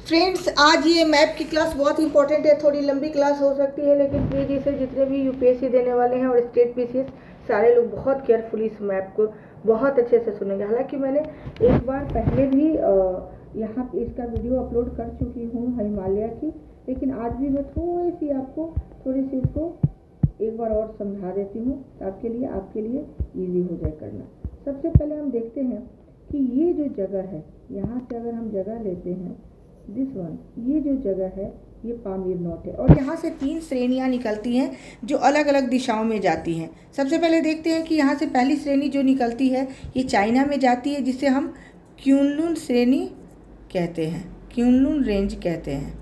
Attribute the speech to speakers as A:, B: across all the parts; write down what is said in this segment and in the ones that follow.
A: Friends, आज ये map की क्लास बहुत इंपॉर्टेंट है। थोड़ी लंबी क्लास हो सकती है, लेकिन प्लीज़ इसे जितने भी यूपीएससी देने वाले हैं और स्टेट पीसीएस, सारे लोग बहुत केयरफुली इस मैप को बहुत अच्छे से सुनेंगे। हालांकि मैंने एक बार पहले भी यहाँ इसका वीडियो अपलोड कर चुकी हूँ हिमालय की, लेकिन आज भी मैं थोड़ी सी इसको एक बार और समझा देती हूँ आपके लिए ईजी हो जाए करना। सबसे पहले हम देखते हैं कि ये जो जगह है, यहाँ से अगर हम जगह लेते हैं दिस वन, ये जो जगह है ये पामीर नोट है और यहाँ से 3 श्रेणियाँ निकलती हैं जो अलग अलग दिशाओं में जाती हैं। सबसे पहले देखते हैं कि यहाँ से पहली श्रेणी जो निकलती है ये चाइना में जाती है, जिसे हम क्यूनलुन श्रेणी कहते हैं, क्यूनलुन रेंज कहते हैं।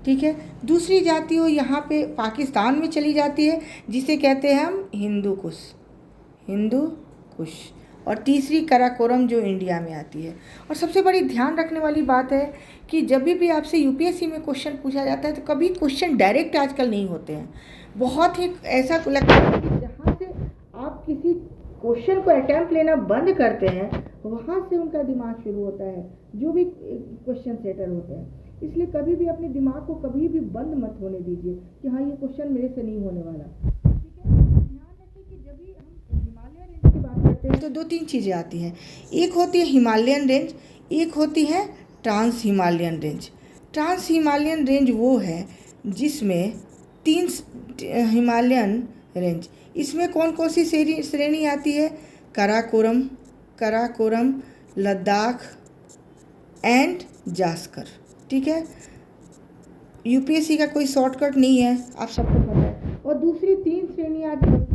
A: ठीक है, दूसरी जाती हो यहाँ पे पाकिस्तान में चली जाती है, जिसे कहते हैं हम हिंदू कुश। और तीसरी कराकोरम जो इंडिया में आती है। और सबसे बड़ी ध्यान रखने वाली बात है कि जब भी आपसे यूपीएससी में क्वेश्चन पूछा जाता है तो कभी क्वेश्चन डायरेक्ट आजकल नहीं होते हैं। बहुत ही ऐसा लगता है कि जहाँ से आप किसी क्वेश्चन को अटैम्प्ट लेना बंद करते हैं वहाँ से उनका दिमाग शुरू होता है, जो भी क्वेश्चन सेटर होते हैं। इसलिए कभी भी अपने दिमाग को कभी भी बंद मत होने दीजिए कि हाँ ये क्वेश्चन मेरे से नहीं होने वाला। ठीक है, ध्यान रखिए कि जब भी हम हिमालय रेंज की बात करते हैं तो 2-3 चीज़ें आती हैं। एक होती है हिमालयन रेंज, एक होती है trans Himalayan range. Trans Himalayan range वो है जिसमें 3 हिमालयन रेंज, इसमें कौन कौन सी श्रेणी आती है? कराकोरम, लद्दाख एंड जास्कर। ठीक है, यूपीएससी का कोई शॉर्टकट नहीं है, आप सबको पता है। और दूसरी 3 श्रेणियाँ आती है वो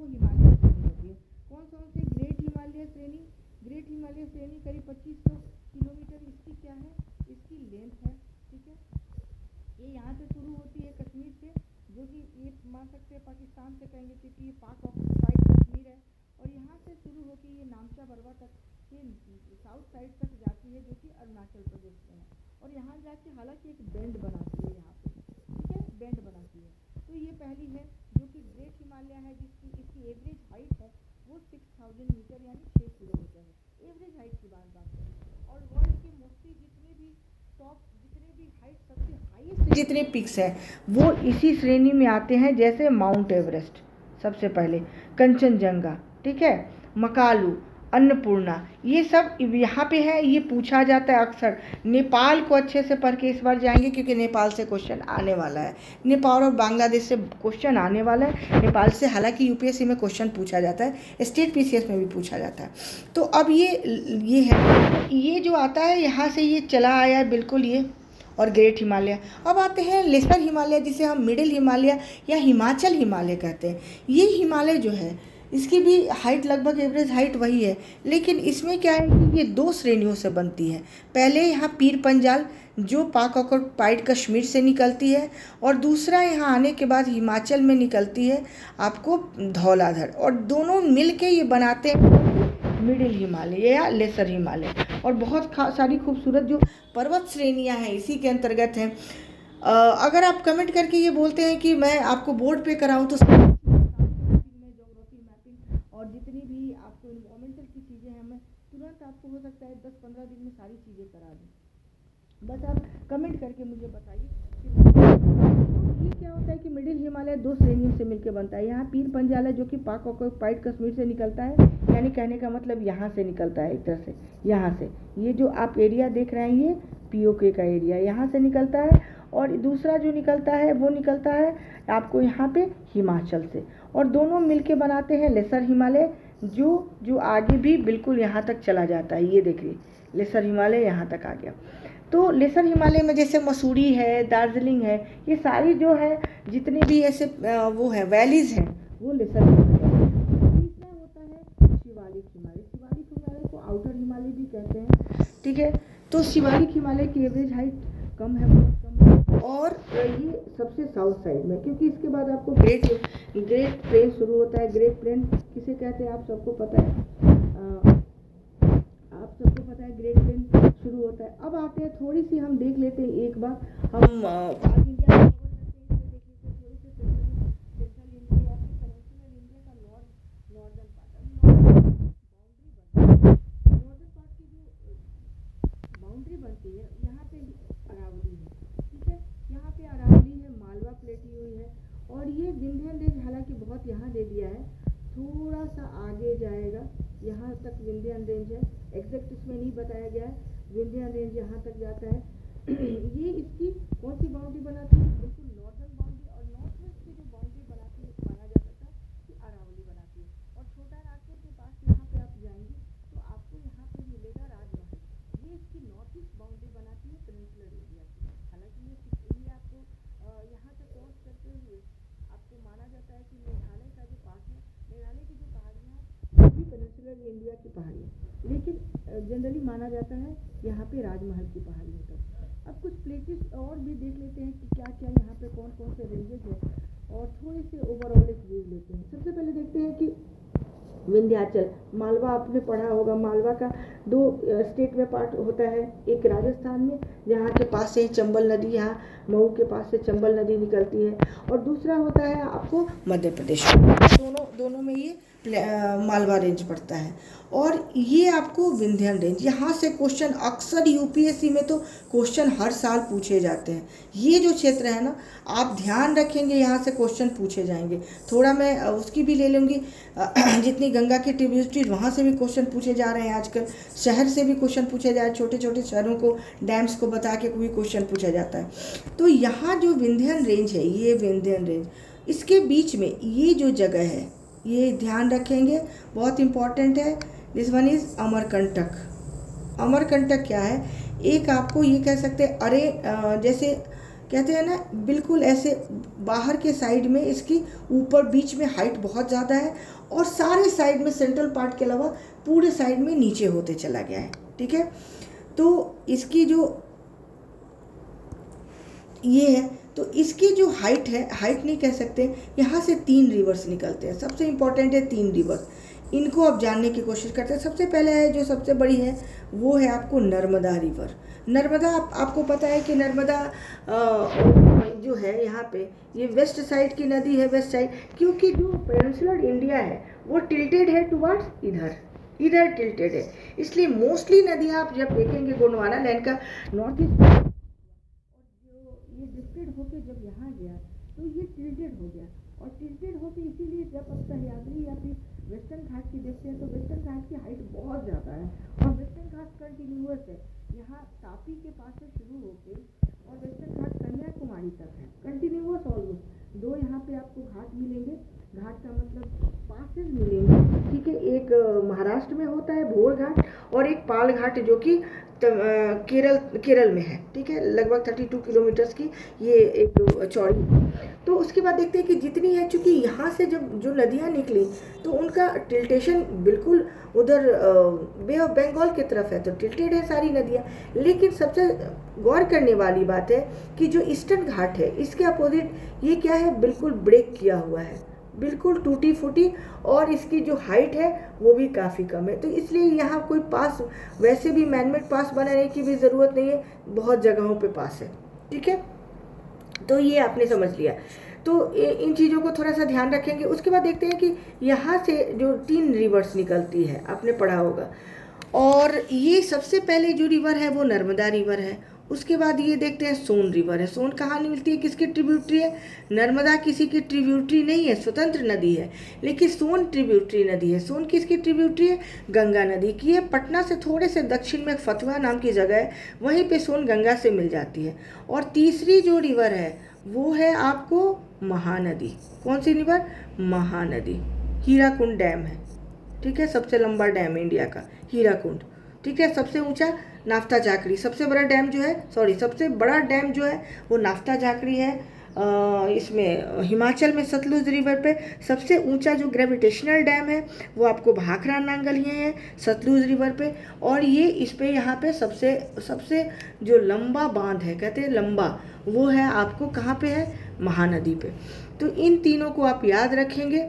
A: हिमालय श्रेणी होती है। कौन सी? ग्रेट हिमालय श्रेणी करीब 2500 किलोमीटर इसकी क्या है, इसकी लेंथ है। ठीक है, ये यहाँ से शुरू होती है कश्मीर से, जो कि ये मान सकते हैं पाकिस्तान से कहेंगे क्योंकि ये पाक ऑक्युपाइड कश्मीर है। और यहाँ से शुरू होकर ये नामचा बरवा तक ये साउथ साइड तक जाती है, जो कि अरुणाचल प्रदेश में है। और यहाँ जाके हालांकि एक बेंड बनाती है यहाँ पे, ठीक है, बेंड बनाती है। तो ये पहली है जो कि ग्रेट हिमालय है, जिसकी इसकी एवरेज हाइट है वो 6000 मीटर यानी 6 किलोमीटर है। एवरेज हाइट की बात करें। और वर्ल्ड की मोस्टली जितने भी हाइट, सबसे हाईएस्ट जितने पिक्स हैं वो इसी श्रेणी में आते हैं, जैसे माउंट एवरेस्ट सबसे पहले, कंचनजंगा, ठीक है, मकालू, अन्नपूर्णा, ये सब यहाँ पे है। ये पूछा जाता है अक्सर। नेपाल को अच्छे से पढ़ के इस बार जाएंगे क्योंकि नेपाल से क्वेश्चन आने वाला है। नेपाल और बांग्लादेश से क्वेश्चन आने वाला है। नेपाल से हालांकि यूपीएससी में क्वेश्चन पूछा जाता है, स्टेट पीसीएस में भी पूछा जाता है। तो अब ये है, ये जो आता है यहाँ से ये चला आया है बिल्कुल ये, और ग्रेट हिमालय। अब आते हैं लेसर हिमालय, जिसे हम मिडिल हिमालय या हिमाचल हिमालय कहते हैं। ये हिमालय जो है इसकी भी हाइट लगभग एवरेज हाइट वही है, लेकिन इसमें क्या है कि ये 2 श्रेणियों से बनती है। पहले यहाँ पीर पंजाल जो पाक ऑक्युपाइड कश्मीर से निकलती है, और दूसरा यहाँ आने के बाद हिमाचल में निकलती है आपको धौलाधर, और दोनों मिल के ये बनाते हैं मिडिल हिमालय या लेसर हिमालय। और बहुत सारी खूबसूरत जो पर्वत श्रेणियाँ हैं इसी के अंतर्गत हैं। अगर आप कमेंट करके ये बोलते हैं कि मैं आपको बोर्ड पे कराऊँ, तो और जितनी भी आपको इन्वायरमेंटल की चीज़ें हैं मैं तुरंत आपको हो सकता है 10-15 दिन में सारी चीज़ें करा दूँ। बस आप कमेंट करके मुझे बताइए कि ये क्या होता है कि मिडिल हिमालय 2 श्रेणियों से मिलकर बनता है। यहाँ पीर पंजाल है जो कि पाक ऑक्युपाइड कश्मीर से निकलता है, यानी कहने का मतलब यहाँ से निकलता है, एक तरह से यहाँ से ये जो आप एरिया देख रहे हैं ये पीओके का एरिया यहाँ से निकलता है। और दूसरा जो निकलता है वो निकलता है आपको यहाँ पे हिमाचल से, और दोनों मिलके बनाते हैं लेसर हिमालय, जो आगे भी बिल्कुल यहाँ तक चला जाता है। ये देखिए लेसर हिमालय यहाँ तक आ गया। तो लेसर हिमालय में जैसे मसूरी है, दार्जिलिंग है, ये सारी जो है जितने भी ऐसे वो है वैलीज हैं वो लेसर हिमालय। तीसरा होता है शिवालिक हिमालय को आउटर हिमालय भी कहते हैं। ठीक है, तो शिवालिक हिमालय की एवरेज हाइट कम है, बहुत कम है, और ये सबसे साउथ साइड में, क्योंकि इसके बाद आपको ग्रेट प्लेन शुरू होता है। ग्रेट प्लेन किसे कहते हैं आप सबको पता है, ग्रेट प्लेन शुरू होता है। अब आते हैं थोड़ी सी हम देख लेते हैं एक बार, हम पाक इंडिया में थोड़ी सी सेंट्रल इंडिया या पेनिनसुलर इंडिया का नॉर्दर्न पार्ट की जो बाउंड्री बनती है यहाँ पे अरावली बनाया गया है। विंध्य रेंज यहाँ तक जाता है। ये इसकी कौन सी बाउंड्री बनाती है? बिल्कुल नॉर्दर्न बाउंड्री, और नॉर्थ वेस्ट की जो बाउंड्री बनाती है माना जा सकता है कि अरावली बनाती है। और छोटा नागपुर के पास यहाँ पे आप जाएंगे तो आपको यहाँ पे मिलेगा राजमहल। ये इसकी नॉर्थ ईस्ट बाउंड्री बनाती है पेनिनसुलर एरिया की। हालांकि ये आपको यहाँ से क्रॉस करते हुए आपको माना जाता है कि मेघालय का जो पास है, मेघालय की जो पहाड़ियाँ हैं वो भी पेनिनसुलर इंडिया की पहाड़ियाँ, लेकिन जनरली माना जाता है यहाँ पे राजमहल की पहाड़ियों तक। अब कुछ प्लेसेस और भी देख लेते हैं कि क्या क्या यहाँ पे कौन कौन से रेंजेस हैं, और थोड़े से ओवरऑल एक व्यू लेते हैं। सबसे पहले देखते हैं कि विंध्याचल, मालवा आपने पढ़ा होगा। मालवा का 2 स्टेट में पार्ट होता है, एक राजस्थान में जहाँ के पास से चंबल नदी, यहाँ मऊ के पास से चंबल नदी निकलती है, और दूसरा होता है आपको मध्य प्रदेश में। दोनों में ये मालवा रेंज पड़ता है। और ये आपको विंध्यन रेंज, यहाँ से क्वेश्चन अक्सर यूपीएससी में तो क्वेश्चन हर साल पूछे जाते हैं। ये जो क्षेत्र है ना, आप ध्यान रखेंगे यहाँ से क्वेश्चन पूछे जाएंगे। थोड़ा मैं उसकी भी ले लूँगी, जितनी गंगा की ट्रिब्यूटरी वहाँ से भी क्वेश्चन पूछे जा रहे हैं आजकल, शहर से भी क्वेश्चन पूछे जा रहे हैं, छोटे छोटे शहरों को, डैम्स को बता के कोई क्वेश्चन पूछा जाता है। तो यहाँ जो विंध्यन रेंज है, ये विंध्यन रेंज, इसके बीच में ये जो जगह है, ये ध्यान रखेंगे, बहुत इम्पॉर्टेंट है। This one is Amarkantak. Amarkantak क्या है? एक आपको ये कह सकते हैं, अरे जैसे कहते हैं ना, बिल्कुल ऐसे बाहर के साइड में इसकी ऊपर बीच में हाइट बहुत ज़्यादा है, और सारे साइड में सेंट्रल पार्ट के अलावा पूरे साइड में नीचे होते चला गया है। ठीक है, तो इसकी जो ये है, तो इसकी जो हाइट है, हाइट नहीं कह सकते, यहाँ से 3 रिवर्स निकलते हैं। सबसे इम्पॉर्टेंट है 3 रिवर्स, इनको आप जानने की कोशिश करते हैं। सबसे पहले है, जो सबसे बड़ी है, वो है आपको नर्मदा रिवर। नर्मदा, आपको पता है कि नर्मदा जो है यहाँ पे, ये वेस्ट साइड की नदी है, वेस्ट साइड, क्योंकि जो पेनिनसुलर इंडिया है वो टिल्टेड है टुवर्ड्स इधर टिल्टेड है, इसलिए मोस्टली नदियाँ आप जब देखेंगे गोंडवाना लैंड का नॉर्थ ईस्ट, ये डिस्टेड होके जब यहाँ गया तो ये टिल्टेड हो गया, और टिल्टेड होके इसीलिए जब आप सह्याद्री या फिर वेस्टर्न घाट की देखते हैं तो वेस्टर्न घाट की हाइट बहुत ज़्यादा है, और वेस्टर्न घाट कंटिन्यूअस है, यहाँ तापी के पास से शुरू होके और वेस्टर्न घाट कन्याकुमारी तक है, कंटिन्यूअस ऑलमोस्ट। 2 यहाँ पे आपको घाट मिलेंगे, घाट का मतलब पासेज मिलेंगे। ठीक है, एक महाराष्ट्र में होता है भोर घाट, और एक पाल घाट जो कि केरल में है। ठीक है, लगभग 32 किलोमीटर्स की ये एक चौड़ी। तो उसके बाद देखते हैं कि जितनी है, चूँकि यहाँ से जब जो नदियाँ निकली तो उनका टिल्टेशन बिल्कुल उधर बे ऑफ बंगाल की तरफ है, तो टिल्टेड है सारी नदियाँ। लेकिन सबसे गौर करने वाली बात है कि जो ईस्टर्न घाट है, इसके अपोजिट ये क्या है, बिल्कुल ब्रेक किया हुआ है, बिल्कुल टूटी फूटी, और इसकी जो हाइट है वो भी काफ़ी कम है। तो इसलिए यहाँ कोई पास, वैसे भी मैनमेड पास बनाने की भी ज़रूरत नहीं है, बहुत जगहों पे पास है। ठीक है, तो ये आपने समझ लिया। तो इन चीज़ों को थोड़ा सा ध्यान रखेंगे। उसके बाद देखते हैं कि यहाँ से जो 3 रिवर्स निकलती है, आपने पढ़ा होगा, और ये सबसे पहले जो रिवर है वो नर्मदा रिवर है। उसके बाद ये देखते हैं सोन रिवर है। सोन कहाँ मिलती है, किसकी ट्रिब्यूटरी है? नर्मदा किसी की ट्रिब्यूटरी नहीं है, स्वतंत्र नदी है, लेकिन सोन ट्रिब्यूटरी नदी है। सोन किसकी ट्रिब्यूटरी है? गंगा नदी की है। पटना से थोड़े से दक्षिण में फतुहा नाम की जगह है, वहीं पे सोन गंगा से मिल जाती है। और तीसरी जो रिवर है वो है आपको महानदी। कौन सी रिवर? महानदी। हीराकुंड डैम है, ठीक है, सबसे लंबा डैम इंडिया का हीराकुंड। ठीक है, सबसे ऊंचा नाफ्ता झाकड़ी, सबसे बड़ा डैम जो है, सबसे बड़ा डैम जो है वो नाफ्ता झाकड़ी है। इसमें हिमाचल में सतलुज रिवर पे सबसे ऊंचा जो ग्रेविटेशनल डैम है वो आपको भाखरा नांगल ये है सतलुज रिवर पे। और ये इस पे यहाँ पे सबसे जो लंबा बांध है, कहते हैं लंबा, वो है आपको कहाँ पे है? महानदी पे। तो इन तीनों को आप याद रखेंगे।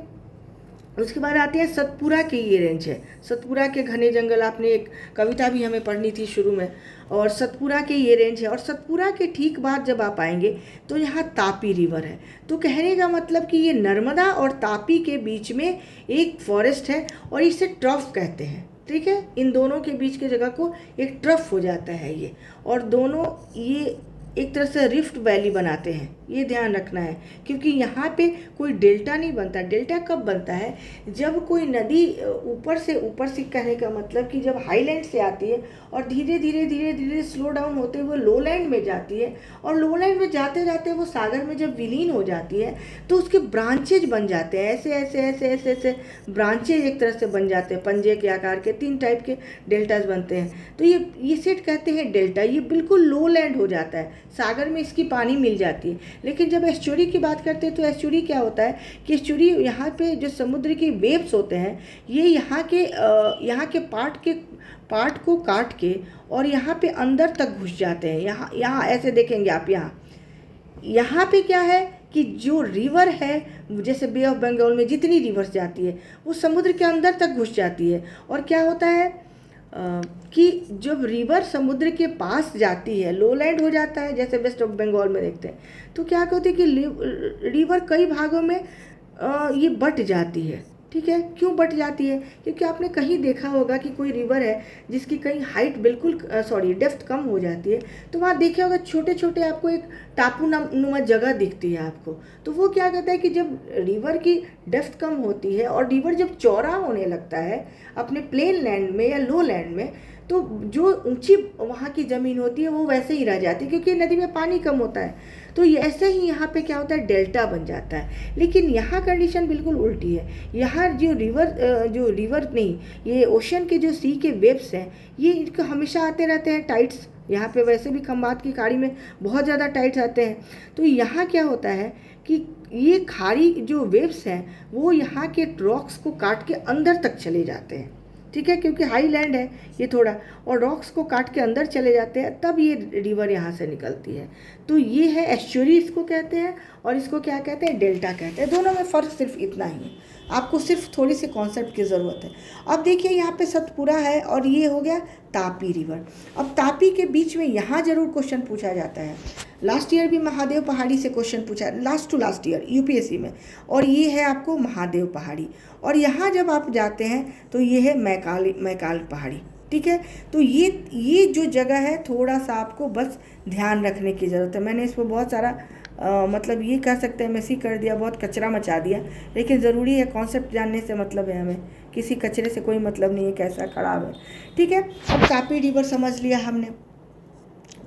A: उसके बाद आते हैं सतपुरा की ये रेंज है। सतपुरा के घने जंगल, आपने एक कविता भी हमें पढ़नी थी शुरू में, और सतपुरा के ये रेंज है। और सतपुरा के ठीक बाद जब आप आएंगे तो यहाँ तापी रिवर है। तो कहने का मतलब कि ये नर्मदा और तापी के बीच में एक फॉरेस्ट है, और इसे ट्रफ कहते हैं। ठीक है, इन दोनों के बीच की जगह को एक ट्रफ हो जाता है ये, और दोनों ये एक तरह से रिफ्ट वैली बनाते हैं। ये ध्यान रखना है, क्योंकि यहाँ पे कोई डेल्टा नहीं बनता। डेल्टा कब बनता है, जब कोई नदी ऊपर से कहने का मतलब कि जब हाईलैंड से आती है और धीरे धीरे स्लो डाउन होते हुए लोलैंड में जाती है, और लोलैंड में जाते जाते वो सागर में जब विलीन हो जाती है तो उसके ब्रांचेज बन जाते हैं, ऐसे ब्रांचेज एक तरह से बन जाते हैं, पंजे के आकार के 3 टाइप के डेल्टाज बनते हैं। तो ये सेट कहते हैं डेल्टा। ये बिल्कुल लोलैंड हो जाता है, सागर में इसकी पानी मिल जाती है। लेकिन जब एस्चुरी की बात करते हैं तो एस्चुरी क्या होता है कि एस्चुरी यहाँ पे जो समुद्र की वेव्स होते हैं, ये यहाँ के पार्ट को काट के और यहाँ पे अंदर तक घुस जाते हैं। यहाँ ऐसे देखेंगे आप, यहाँ पे क्या है कि जो रिवर है, जैसे बे ऑफ बंगाल में जितनी रिवर्स जाती है वो समुद्र के अंदर तक घुस जाती है। और क्या होता है कि जब रिवर समुद्र के पास जाती है, लोलैंड हो जाता है, जैसे वेस्ट ऑफ बंगाल में देखते हैं, तो क्या होती है कि रिवर कई भागों में ये बट जाती है। ठीक है, क्यों बट जाती है? क्योंकि आपने कहीं देखा होगा कि कोई रिवर है जिसकी कहीं हाइट बिल्कुल डेप्थ कम हो जाती है, तो वहाँ देखे होगा छोटे छोटे आपको एक टापू नुमा जगह दिखती है आपको। तो वो क्या कहता है कि जब रिवर की डेप्थ कम होती है और रिवर जब चौड़ा होने लगता है अपने प्लेन लैंड में या लो लैंड में, तो जो ऊंची वहाँ की ज़मीन होती है वो वैसे ही रह जाती है, क्योंकि नदी में पानी कम होता है। तो ऐसे ही यहाँ पे क्या होता है, डेल्टा बन जाता है। लेकिन यहाँ कंडीशन बिल्कुल उल्टी है। यहाँ जो रिवर नहीं, ये ओशन के जो सी के वेव्स हैं, ये इनको हमेशा आते रहते हैं टाइड्स। यहाँ पे वैसे भी खंबात की खाड़ी में बहुत ज़्यादा टाइड्स आते हैं। तो यहाँ क्या होता है कि ये खाड़ी जो वेव्स हैं वो यहाँ के रॉक्स को काट के अंदर तक चले जाते हैं। ठीक है, क्योंकि हाई लैंड है ये थोड़ा, और रॉक्स को काट के अंदर चले जाते हैं, तब ये रिवर यहाँ से निकलती है। तो ये है एस्चुरी इसको कहते हैं, और इसको क्या कहते हैं, डेल्टा कहते हैं। दोनों में फ़र्क सिर्फ इतना ही है, आपको सिर्फ थोड़ी सी कॉन्सेप्ट की ज़रूरत है। अब देखिए यहाँ पे सतपुरा है और ये हो गया तापी रिवर। अब तापी के बीच में यहाँ ज़रूर क्वेश्चन पूछा जाता है। लास्ट ईयर भी महादेव पहाड़ी से क्वेश्चन पूछा, लास्ट ईयर यूपीएससी में, और ये है आपको महादेव पहाड़ी। और यहाँ जब आप जाते हैं तो ये है मैकाल पहाड़ी। ठीक है, तो ये जो जगह है थोड़ा सा आपको बस ध्यान रखने की ज़रूरत है। मैंने इसको बहुत सारा मतलब ये कह सकते हैं मेसी कर दिया, बहुत कचरा मचा दिया, लेकिन ज़रूरी है, कॉन्सेप्ट जानने से मतलब है, हमें किसी कचरे से कोई मतलब नहीं है कैसा खराब है। ठीक है, अब तापी रिवर समझ लिया हमने।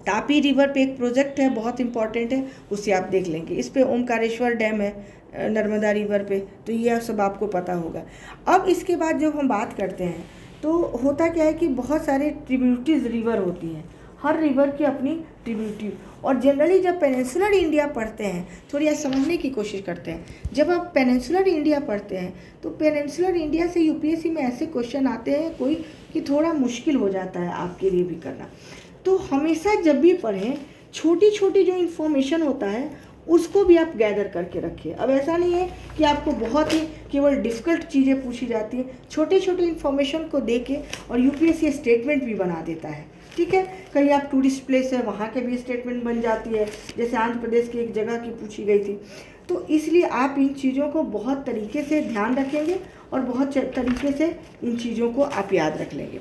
A: तापी रिवर पे एक प्रोजेक्ट है बहुत इंपॉर्टेंट है, उसे आप देख लेंगे। इस पे ओमकारेश्वर डैम है नर्मदा रिवर पे, तो ये सब आपको पता होगा। अब इसके बाद जब हम बात करते हैं तो होता क्या है कि बहुत सारे ट्रिब्यूटरीज रिवर होती हैं, हर रिवर की अपनी ट्रिब्यूटरी। और जनरली जब पेनिनसुलर इंडिया पढ़ते हैं, थोड़ी आज समझने की कोशिश करते हैं, जब आप पेनिनसुलर इंडिया पढ़ते हैं तो पेनिनसुलर इंडिया से यूपीएससी में ऐसे क्वेश्चन आते हैं कोई कि थोड़ा मुश्किल हो जाता है आपके लिए भी करना। तो हमेशा जब भी पढ़ें, छोटी छोटी जो इन्फॉर्मेशन होता है उसको भी आप गैदर करके रखिए। अब ऐसा नहीं है कि आपको बहुत ही केवल डिफ़िकल्ट चीज़ें पूछी जाती है, छोटे छोटे इन्फॉर्मेशन को दे के, और यूपीएससी स्टेटमेंट भी बना देता है। ठीक है, कहीं आप टूरिस्ट प्लेस है वहाँ के भी स्टेटमेंट बन जाती है, जैसे आंध्र प्रदेश की एक जगह की पूछी गई थी। तो इसलिए आप इन चीज़ों को बहुत तरीके से ध्यान रखेंगे और बहुत तरीके से इन चीज़ों को आप याद रख लेंगे।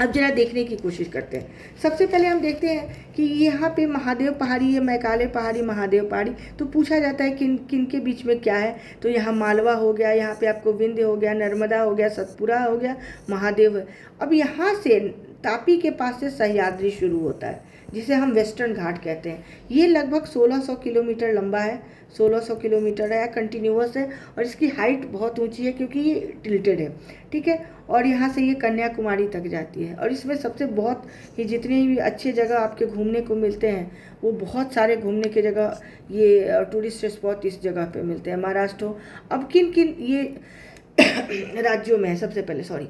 A: अब जरा देखने की कोशिश करते हैं। सबसे पहले हम देखते हैं कि यहाँ पे महादेव पहाड़ी है, मैकाले पहाड़ी, महादेव पहाड़ी। तो पूछा जाता है किन किन के बीच में क्या है, तो यहाँ मालवा हो गया, यहाँ पे आपको विंध्य हो गया, नर्मदा हो गया, सतपुरा हो गया, महादेव है। अब यहाँ से तापी के पास से सह्याद्री शुरू होता है, जिसे हम वेस्टर्न घाट कहते हैं। ये लगभग 1600 किलोमीटर लंबा है, 1600 किलोमीटर है, कंटिन्यूअस है, और इसकी हाइट बहुत ऊंची है क्योंकि ये टिल्टेड है। ठीक है, और यहाँ से ये कन्याकुमारी तक जाती है। और इसमें सबसे बहुत ही जितने भी अच्छे जगह आपके घूमने को मिलते हैं, वो बहुत सारे घूमने के जगह ये टूरिस्ट स्पॉट इस जगह पे मिलते हैं। महाराष्ट्र हो, अब किन किन ये राज्यों में है, सबसे पहले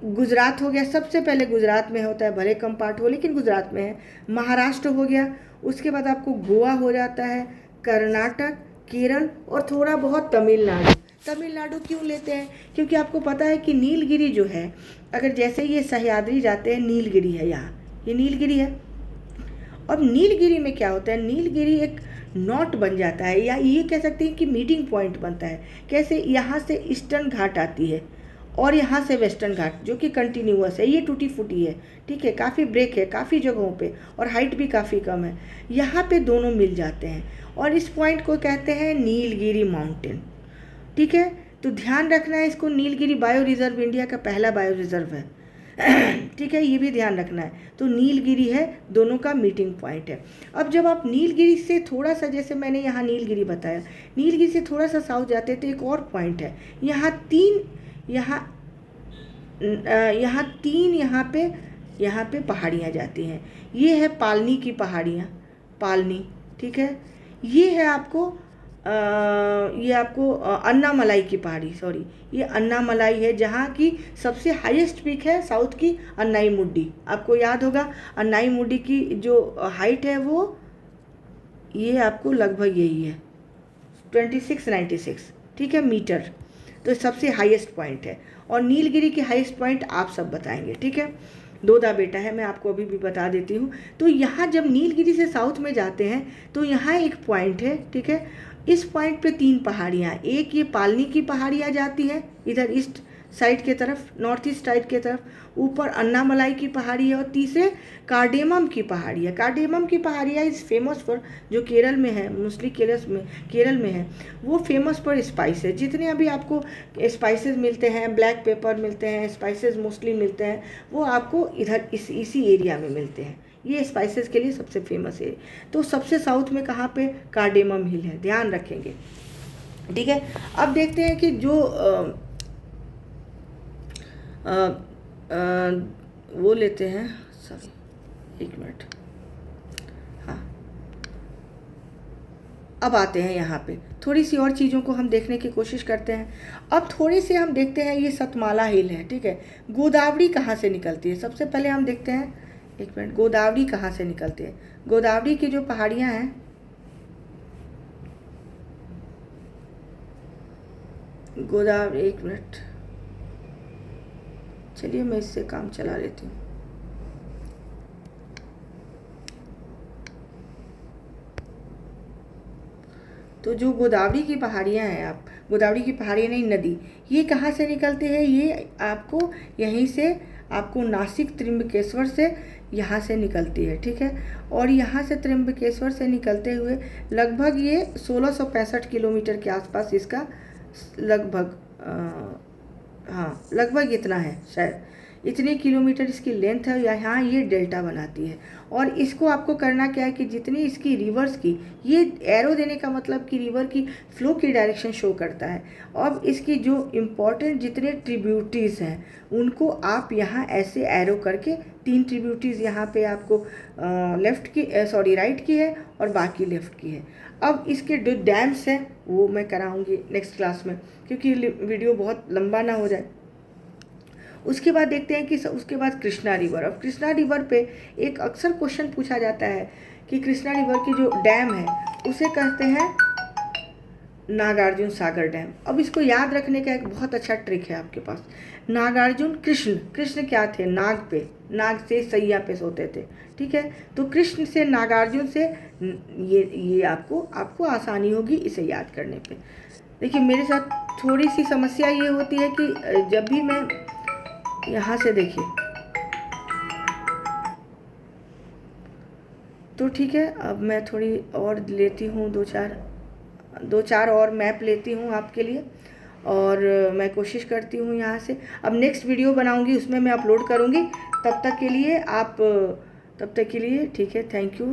A: गुजरात हो गया, सबसे पहले गुजरात में होता है, भले कम पार्ट हो लेकिन गुजरात में है। महाराष्ट्र हो गया, उसके बाद आपको गोवा हो जाता है, कर्नाटक, केरल, और थोड़ा बहुत तमिलनाडु। तमिलनाडु क्यों लेते हैं? क्योंकि आपको पता है कि नीलगिरी जो है, अगर जैसे ये सह्याद्री जाते हैं, नीलगिरी है यहाँ, ये नीलगिरी है। अब नीलगिरी में क्या होता है, नीलगिरी एक नॉट बन जाता है, या ये कह सकते हैं कि मीटिंग पॉइंट बनता है। कैसे? यहाँ से ईस्टर्न घाट आती है और यहाँ से वेस्टर्न घाट जो कि कंटिन्यूअस है, ये टूटी फूटी है, ठीक है, काफ़ी ब्रेक है काफ़ी जगहों पे और हाइट भी काफ़ी कम है। यहाँ पे दोनों मिल जाते हैं और इस पॉइंट को कहते हैं नीलगिरी माउंटेन, ठीक है। तो ध्यान रखना है इसको, नीलगिरी बायो रिजर्व इंडिया का पहला बायो रिजर्व है, ठीक है, ये भी ध्यान रखना है। तो नीलगिरी है, दोनों का मीटिंग पॉइंट है। अब जब आप नीलगिरी से थोड़ा सा, जैसे मैंने यहाँ नीलगिरी बताया, नीलगिरी से थोड़ा सा साउथ जाते तो एक और पॉइंट है, यहाँ तीन यहाँ पे पहाड़ियाँ जाती हैं। ये है पालनी की पहाड़ियाँ, पालनी, ठीक है। ये है आपको अन्नामलाई की पहाड़ी, सॉरी, ये अन्नामलाई है, जहाँ की सबसे हाईएस्ट पीक है साउथ की अन्नाईमुड्डी। आपको याद होगा अन्नाईमुड्डी की जो हाइट है वो ये आपको लगभग यही है 2696, ठीक है, मीटर। तो सबसे हाईएस्ट पॉइंट है और नीलगिरी की हाईएस्ट पॉइंट आप सब बताएंगे, ठीक है। दोदा बेटा है, मैं आपको अभी भी बता देती हूँ। तो यहाँ जब नीलगिरी से साउथ में जाते हैं तो यहाँ एक पॉइंट है, ठीक है। इस पॉइंट पे तीन पहाड़ियाँ, एक ये पालनी की पहाड़ियाँ जाती हैं इधर ईस्ट साइड के तरफ, नॉर्थ ईस्ट साइड के तरफ, ऊपर अन्नामलाई की पहाड़ी है और तीसरे कार्डेमम की पहाड़ी है। कार्डेमम की पहाड़ियाँ इज़ फेमस फॉर, जो केरल में है, मोस्टली केरल में है, वो फेमस फॉर स्पाइसेस। जितने अभी आपको स्पाइसेस मिलते हैं, ब्लैक पेपर मिलते हैं, स्पाइसेस मोस्टली मिलते हैं, वो आपको इधर इसी एरिया में मिलते हैं। ये स्पाइसेस के लिए सबसे फेमस है। तो सबसे साउथ में कहाँ पे? कार्डेमम हिल है, ध्यान रखेंगे, ठीक है। अब देखते हैं कि जो वो लेते हैं, सॉरी एक मिनट, हाँ, अब आते हैं यहाँ पे थोड़ी सी और चीज़ों को हम देखने की कोशिश करते हैं। अब थोड़ी सी हम देखते हैं, ये सतमाला हिल है, ठीक है। गोदावरी कहाँ से निकलती है? सबसे पहले हम देखते हैं, एक मिनट, गोदावरी कहाँ से निकलती है? गोदावरी की जो पहाड़ियाँ हैं, गोदावरी, एक मिनट, चलिए मैं इससे काम चला लेती हूँ। तो जो गोदावरी की पहाड़ियाँ हैं, आप गोदावरी की पहाड़ियाँ नहीं, नदी, ये कहाँ से निकलते हैं? ये आपको यहीं से, आपको नासिक त्र्यंबकेश्वर से यहाँ से निकलती है, ठीक है। और यहाँ से त्र्यंबकेश्वर से निकलते हुए लगभग ये 1665 किलोमीटर के आसपास इसका लगभग, हाँ लगभग इतना है, शायद इतने किलोमीटर इसकी लेंथ है। यहाँ ये डेल्टा बनाती है और इसको आपको करना क्या है कि जितनी इसकी रिवर्स की, ये एरो देने का मतलब कि रिवर की फ्लो की डायरेक्शन शो करता है। अब इसकी जो इम्पोर्टेंट जितने ट्रिब्यूटरीज हैं उनको आप यहाँ ऐसे एरो करके, तीन ट्रिब्यूटरीज यहाँ पे आपको लेफ़्ट की, सॉरी राइट की है और बाकी लेफ़्ट की है। अब इसके जो डैम्स हैं वो मैं कराऊंगी नेक्स्ट क्लास में, क्योंकि वीडियो बहुत लंबा ना हो जाए। उसके बाद देखते हैं कि उसके बाद कृष्णा रिवर। अब कृष्णा रिवर पे एक अक्सर क्वेश्चन पूछा जाता है कि कृष्णा रिवर की जो डैम है उसे कहते हैं नागार्जुन सागर डैम। अब इसको याद रखने का एक बहुत अच्छा ट्रिक है आपके पास। नागार्जुन, कृष्ण क्या थे? नाग पे, नाग से सैया पे सोते थे, ठीक है। तो कृष्ण से नागार्जुन से ये आपको आसानी होगी इसे याद करने पे। देखिए मेरे साथ थोड़ी सी समस्या ये होती है कि जब भी मैं यहाँ से, देखिए, तो ठीक है, अब मैं थोड़ी और लेती हूँ, दो चार और मैप लेती हूँ आपके लिए और मैं कोशिश करती हूँ यहाँ से। अब नेक्स्ट वीडियो बनाऊँगी, उसमें मैं अपलोड करूँगी। तब तक के लिए ठीक है, थैंक यू।